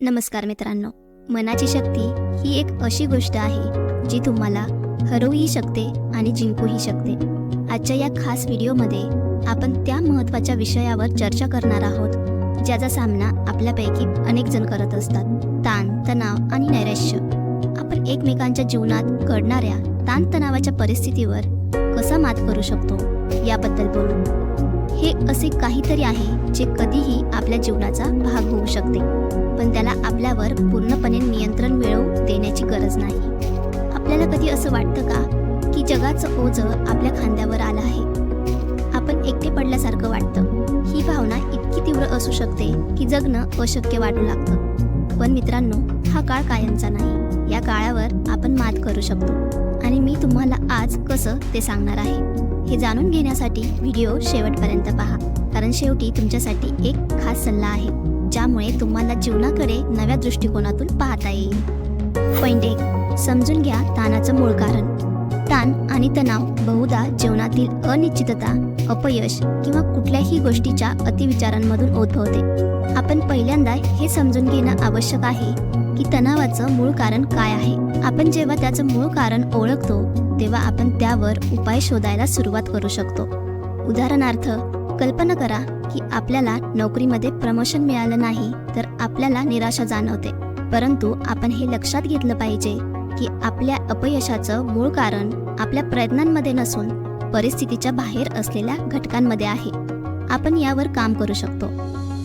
नमस्कार मित्रांनो, मनाची शक्ती ही एक अशी गोष्ट आहे जी तुम्हाला हरवूही शकते आणि जिंकूही शकते. आजच्या या खास व्हिडिओमध्ये आपण त्या महत्त्वाच्या विषयावर चर्चा करणार आहोत ज्याचा सामना आपल्यापैकी अनेक जण करत असतात. ताण, तणाव आणि नैराश्य. आपण एकमेकांच्या जीवनात घडणाऱ्या ताणतणावाच्या परिस्थितीवर कसा मात करू शकतो याबद्दल बोलू. हे असे काहीतरी आहे जे कधीही आपल्या जीवनाचा भाग होऊ शकते, पण त्याला आपल्यावर पूर्णपणे नियंत्रण मिळवून देण्याची गरज नाही. आपल्याला कधी असं वाटतं का की जगाचं ओझं आपल्या खांद्यावर आलं आहे, आपण एकटे पडल्यासारखं वाटतं. ही भावना इतकी तीव्र असू शकते की जगणं अशक्य वाटू लागतं. पण मित्रांनो, हा काळ कायमचा नाही. या काळावर आपण मात करू शकतो आणि मी तुम्हाला आज कसं ते सांगणार आहे. हे जाणून घेण्यासाठी व्हिडिओ शेवटपर्यंत पहा, कारण शेवटी तुमच्यासाठी एक खास सल्ला आहे ज्यामुळे तुम्हाला जीवनाकडे नव्या दृष्टिकोनातून पाहता येईल. पॉइंट 1. समजून घ्या ताणाचं मूळ कारण. ताण आणि तणाव बहुधा जीवनातील अनिश्चितता, अपयश किंवा कुठल्याही गोष्टीच्या अतिविचारांमधून उद्भवते. आपण पहिल्यांदा हे समजून घेणं आवश्यक आहे की तणावाचं मूळ कारण काय आहे. आपण जेव्हा त्याचं मूळ कारण ओळखतो तेव्हा आपण त्यावर उपाय शोधायला सुरुवात करू शकतो. उदाहरणार्थ, कल्पना करा की आपल्याला नोकरीमध्ये प्रमोशन मिळालं नाही तर आपल्याला निराशा जाणवते. परंतु आपण हे लक्षात घेतलं पाहिजे की आपल्या अपयशाचं मूळ कारण आपल्या प्रयत्नांमध्ये नसून परिस्थितीच्या बाहेर असलेल्या घटकांमध्ये आहे. आपण यावर काम करू शकतो,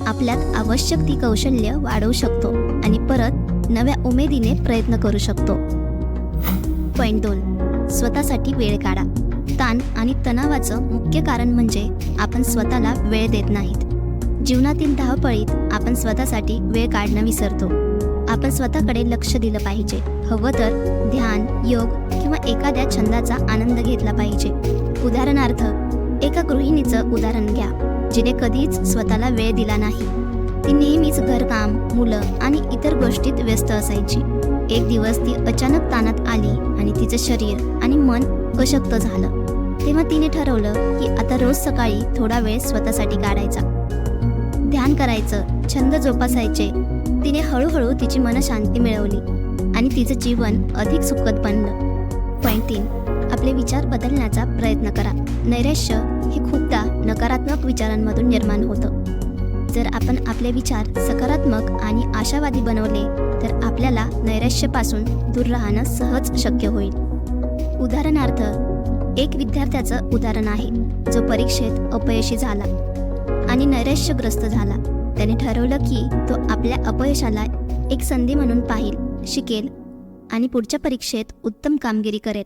आपल्यात आवश्यक ती कौशल्य वाढवू शकतो आणि परत नव्या उमेदीने प्रयत्न करू शकतो. पॉइंट 2. स्वतःसाठी वेळ काढा. ताण आणि तणावाचं मुख्य कारण म्हणजे आपण स्वतःला वेळ देत नाहीत. जीवनातील धावपळीत आपण स्वतःसाठी वेळ काढणं विसरतो. आपण स्वतःकडे लक्ष दिलं पाहिजे. हवं तर ध्यान, योग किंवा एखाद्या छंदाचा आनंद घेतला पाहिजे. उदाहरणार्थ, एका गृहिणीचं उदाहरण घ्या जिने कधीच स्वतःला वेळ दिला नाही. ती नेहमीच घरकाम, मुलं आणि इतर गोष्टीत व्यस्त असायची. एक दिवस ती अचानक ताणात आली आणि तिचं शरीर आणि मन अशक्त झालं. तेव्हा तिने ठरवलं की आता रोज सकाळी थोडा वेळ स्वतःसाठी काढायचा. ध्यान करायचं, छंद जोपासायचे. तिने हळूहळू तिची मनशांती मिळवली आणि तिचं जीवन अधिक सुखद बनलं. पॉइंट 3. आपले विचार बदलण्याचा प्रयत्न करा. नैराश्य हे खूपदा नकारात्मक विचारांमधून निर्माण होतं. जर आपण आपले विचार सकारात्मक आणि आशावादी बनवले तर आपल्याला नैराश्यापासून दूर राहणं सहज शक्य होईल. उदाहरणार्थ, एक विद्यार्थ्याचं उदाहरण आहे जो परीक्षेत अपयशी झाला आणि नैराश्यग्रस्त झाला. त्याने ठरवलं की तो आपल्या अपयशाला एक संधी म्हणून पाहिल, शिकेल आणि पुढच्या परीक्षेत उत्तम कामगिरी करेल.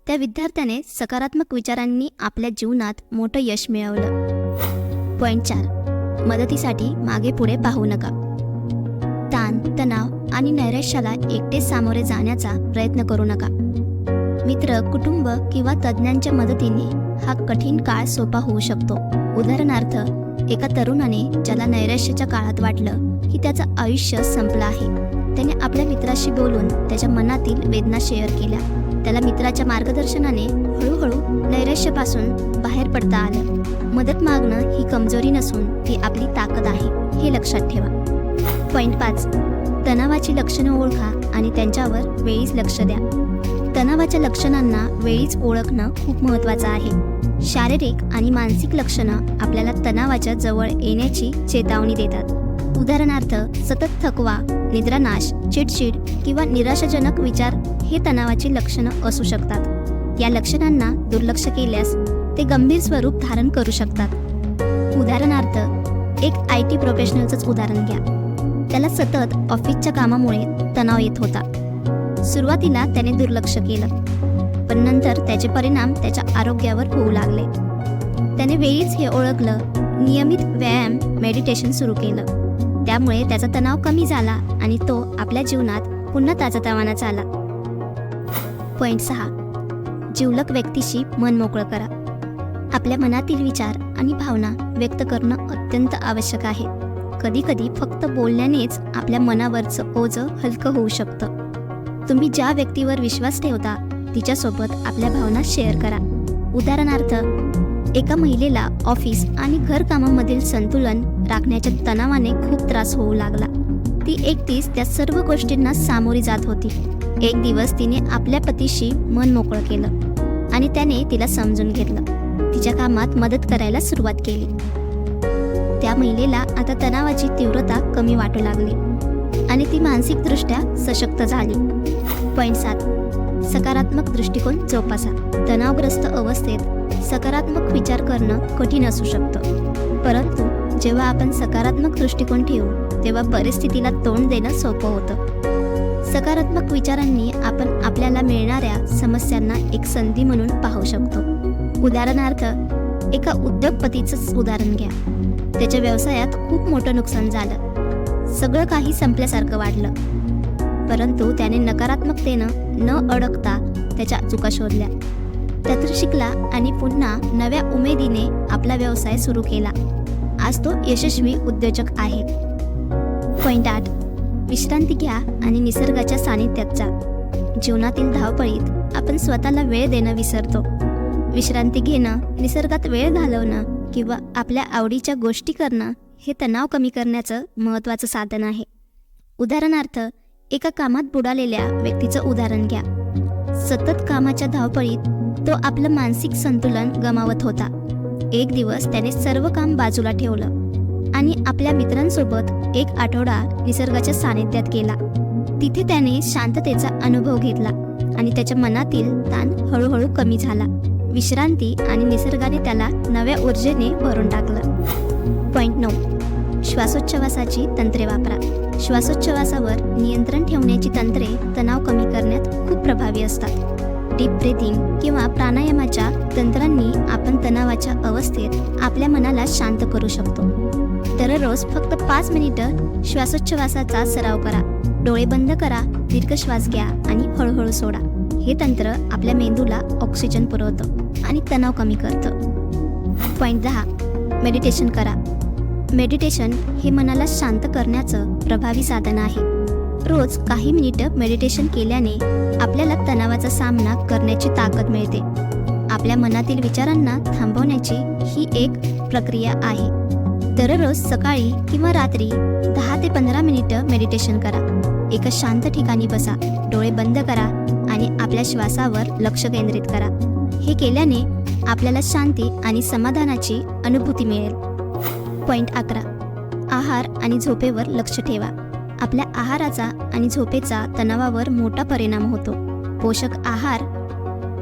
त्या विद्यार्थ्याने सकारात्मक विचारांनी आपल्या जीवनात मोठं यश मिळवलं. पॉइंट 4. मदतीसाठी मागे पुढे पाहू नका. ताण, तणाव आणि नैराश्याला एकटेच सामोरे जाण्याचा प्रयत्न करू नका. मित्र, कुटुंब किंवा तज्ज्ञांच्या मदतीने हा कठीण काळ सोपा होऊ शकतो. उदाहरणार्थ, एका तरुणाने ज्याला नैराश्याच्या काळात वाटलं की त्याचं आयुष्य संपलं आहे, त्याने आपल्या मित्राशी बोलून त्याच्या मनातील वेदना शेअर केल्या. त्याला मित्राच्या मार्गदर्शनाने हळूहळू नैराश्यापासून बाहेर पडता आलं. मदत मागणं ही कमजोरी नसून ती आपली ताकद आहे, हे लक्षात ठेवा. पॉइंट 5. तणावाची लक्षणं ओळखा आणि त्यांच्यावर वेळीच लक्ष द्या. तणावाच्या लक्षणांना वेळीच ओळखणं खूप महत्त्वाचं आहे. शारीरिक आणि मानसिक लक्षणं आपल्याला तणावाच्या जवळ येण्याची चेतावणी देतात. उदाहरणार्थ, सतत थकवा, निद्रानाश, चिडचिड किंवा निराशाजनक विचार हे तणावाची लक्षणं असू शकतात. या लक्षणांना दुर्लक्ष केल्यास ते गंभीर स्वरूप धारण करू शकतात. उदाहरणार्थ, एक IT प्रोफेशनलचंच उदाहरण घ्या. त्याला सतत ऑफिसच्या कामामुळे तणाव येत होता. सुरुवातीला त्याने दुर्लक्ष केलं, पण नंतर त्याचे परिणाम त्याच्या आरोग्यावर होऊ लागले. त्याने वेळीच हे ओळखलं, नियमित व्यायाम, मेडिटेशन सुरू केलं. त्यामुळे त्याचा तणाव कमी झाला आणि तो आपल्या जीवनात पुन्हा ताजातवाना आला. पॉइंट 6. जिवलग व्यक्तीशी मन मोकळं करा. आपल्या मनातील विचार आणि भावना व्यक्त करणं अत्यंत आवश्यक आहे. कधीकधी फक्त बोलण्यानेच आपल्या मनावरचं ओझं हलकं होऊ शकतं. तुम्ही ज्या व्यक्तीवर विश्वास ठेवता तिच्यासोबत आपल्या भावना शेअर करा. उदाहरणार्थ, एका महिलेला ऑफिस आणि घरकामामधील संतुलन राखण्याच्या तणावाने खूप त्रास होऊ लागला. ती एकटीच त्या सर्व गोष्टींना सामोरी जात होती. एक दिवस तिने आपल्या पतीशी मन मोकळं केलं आणि त्याने तिला समजून घेतलं. तिच्या कामात मदत करायला सुरुवात केली. त्या महिलेला आता तणावाची तीव्रता कमी वाटू लागली आणि ती मानसिकदृष्ट्या सशक्त झाली. पॉईंट 7. सकारात्मक दृष्टिकोन जोपासा. तणावग्रस्त अवस्थेत सकारात्मक विचार करणं कठीण असू शकतं, परंतु जेव्हा आपण सकारात्मक दृष्टिकोन ठेवू तेव्हा परिस्थितीला तोंड देणं सोपं होतं. सकारात्मक विचारांनी आपण आपल्याला मिळणाऱ्या समस्यांना एक संधी म्हणून पाहू शकतो. उदाहरणार्थ, एका उद्योगपतीचंच उदाहरण घ्या. त्याच्या व्यवसायात खूप मोठं नुकसान झालं. सगळं काही संपल्यासारखं वाटलं, परंतु त्याने नकारात्मकतेनं न अडकता त्याच्या चुका शोधल्या, त्यातून शिकला आणि पुन्हा नव्या उमेदीने आपला व्यवसाय सुरू केला. आज तो यशस्वी उद्योजक आहे. पॉईंट 8. विश्रांती घ्या आणि निसर्गाच्या सानिध्यात जा. जीवनातील धावपळीत आपण स्वतःला वेळ देणं विसरतो. विश्रांती घेणं, निसर्गात वेळ घालवणं किंवा आपल्या आवडीच्या गोष्टी करणं हे तणाव कमी करण्याचं महत्त्वाचं साधन आहे. उदाहरणार्थ, एका कामात बुडालेल्या व्यक्तीचं उदाहरण घ्या. सतत कामाच्या धावपळीत तो आपलं मानसिक संतुलन गमावत होता. एक दिवस त्याने सर्व काम बाजूला ठेवलं आणि आपल्या मित्रांसोबत एक आठवडा निसर्गाच्या सानिध्यात गेला. तिथे त्याने शांततेचा अनुभव घेतला आणि त्याच्या मनातील ताण हळूहळू कमी झाला. विश्रांती आणि निसर्गाने त्याला नव्या ऊर्जेने भरून टाकलं. पॉईंट 9. श्वासोच्छवासाची तंत्रे वापरा. श्वासोच्छवासावर नियंत्रण ठेवण्याची तंत्रे तणाव कमी करण्यात खूप प्रभावी असतात. डीप ब्रीथिंग किंवा प्राणायामाच्या तंत्रांनी आपण तणावाच्या अवस्थेत आपल्या मनाला शांत करू शकतो. दररोज फक्त 5 मिनिटं श्वासोच्छवासाचा सराव करा. डोळे बंद करा, दीर्घ श्वास घ्या आणि हळूहळू सोडा. हे तंत्र आपल्या मेंदूला ऑक्सिजन पुरवतं आणि तणाव कमी करतं. पॉईंट 10. मेडिटेशन करा. मेडिटेशन हे मनाला शांत करण्याचं प्रभावी साधन आहे. रोज काही मिनिटं मेडिटेशन केल्याने आपल्याला तणावाचा सामना करण्याची ताकद मिळते. आपल्या मनातील विचारांना थांबवण्याची ही एक प्रक्रिया आहे. दररोज सकाळी किंवा रात्री 10 ते 15 मिनिटं मेडिटेशन करा. एका शांत ठिकाणी बसा, डोळे बंद करा आणि आपल्या श्वासावर लक्ष केंद्रित करा. हे केल्याने आपल्याला शांती आणि समाधानाची अनुभूती मिळेल. पॉईंट 11. आहार आणि झोपेवर लक्ष ठेवा. आपल्या आहाराचा आणि झोपेचा तणावावर मोठा परिणाम होतो. पोषक आहार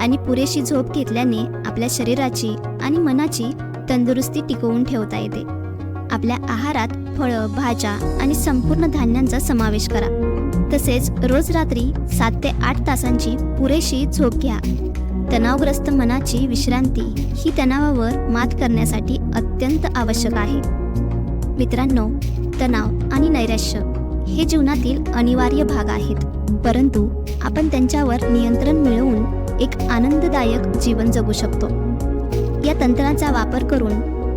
आणि पुरेशी झोप घेतल्याने आपल्या शरीराची आणि मनाची तंदुरुस्ती टिकवून ठेवता येते. आपल्या आहारात फळं, भाज्या आणि संपूर्ण धान्यांचा समावेश करा. तसेच रोज रात्री 7 ते 8 तासांची पुरेशी झोप घ्या. तणावग्रस्त मनाची विश्रांती ही तणावावर मात करण्यासाठी अत्यंत आवश्यक आहे. मित्रांनो, तणाव आणि नैराश्य हे जीवनातील अनिवार्य भाग आहेत, परंतु आपण त्यांच्यावर नियंत्रण मिळवून एक आनंददायक जीवन जगू शकतो. या तंत्राचा वापर करून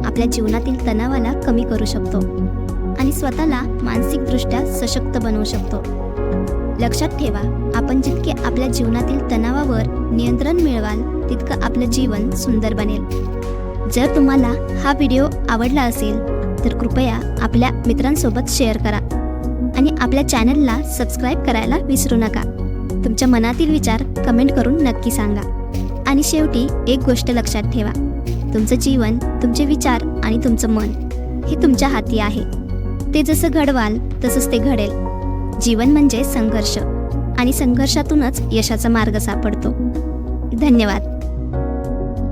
आपल्या जीवनातील तणावाला कमी करू शकतो आणि स्वतःला मानसिकदृष्ट्या सशक्त बनवू शकतो. लक्षात ठेवा, आपण जितके आपल्या जीवनातील तणावावर नियंत्रण मिळवाल तितकं आपलं जीवन सुंदर बनेल. जर तुम्हाला हा व्हिडिओ आवडला असेल तर कृपया आपल्या मित्रांसोबत शेअर करा आणि आपल्या चॅनलला सबस्क्राईब करायला विसरू नका. तुमच्या मनातील विचार कमेंट करून नक्की सांगा. आणि शेवटी एक गोष्ट लक्षात ठेवा, तुमचं जीवन, तुमचे विचार आणि तुमचं मन हे तुमच्या हाती आहे. ते जसं घडवाल तसंच ते घडेल. जीवन म्हणजे संघर्ष आणि संघर्षातूनच यशाचा मार्ग सापडतो. धन्यवाद.